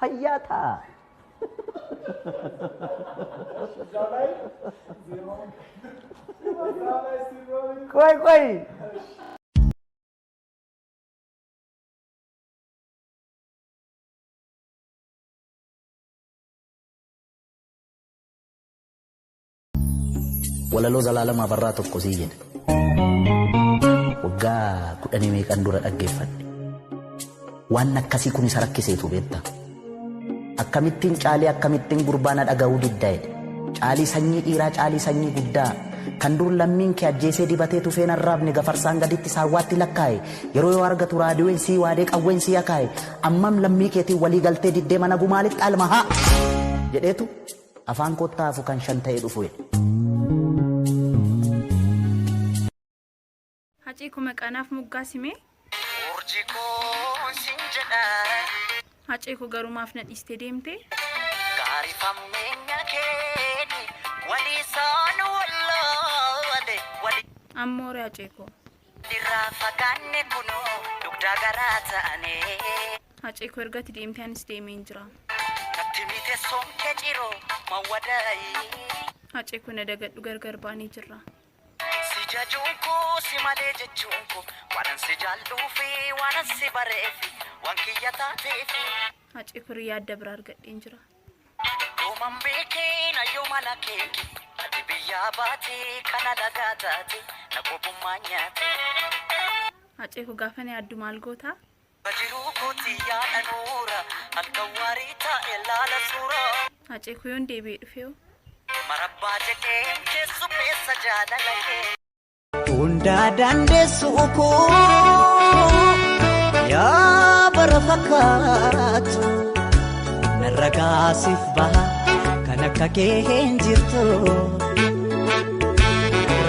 fayyata. Koi. Walaloo Zalaalama Abarraa tokko sii jedhe waggaa 10 meeqan dura dhaggeeffadhe waan akkasii kun isa rakkiseetu beekta akkamittiin caalii akkamittiin gurbaana dhaga'uu diddaa'e caalii sanyii dhiiraa caalii sanyii guddaa kan dur lammiin kee ajjeesee dibatee tufeen arraabne gafarsaan gaditti saawwaatti lakkaa'e yeroo yoo argatu raadiyoon sii waadee qawween sii akaa'e ammam lammii keetiin walii galtee diddee mana gumaalitti dhaalma haa jedheetu afaan kottaafu kan shan ta'ee dhufu Haci kuma kanaaf muggaa simee urjii koon sin jedha Haci ku garumaaf na dhiistee deemte gaarifameenya keeni waliisaan wallaade wali ammoore Haci ku dirraa fagaanne kunoo dugdaa garaa ta'ane Haci ku ergati deemte anis deemeen jira natti mite somkee jiroo mawwadaayi Haci ku na dagadhu gargar baanii jirra Sijajunku si malee jechuunku waan si jaalluufi waan si bareefi waan kiyya taateefi Haci ku yaadda biraa argadheen jira Yooman beekeen ayyoo mana keeki ati biyyaa baatee kana dhagaa taate na qobummaa nyaate Haci ku gaafa na yaaddu maal goota Bajiruu kooti yaada nuura akka waarii taa'e laala suura Haci ku yoon deebi'ee dhufeeyo Marabbaa jedhee keessummeessa jaalala kee Hunda dandeessuuko yaa bara fakkaatu narragaasiif baha kan akka kee hin jirtu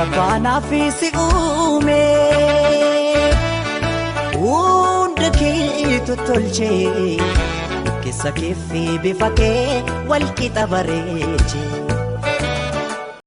rabbaanaaf si uume hunda keetu tolchee keessa kee fi bifa kee wal qixa bareeche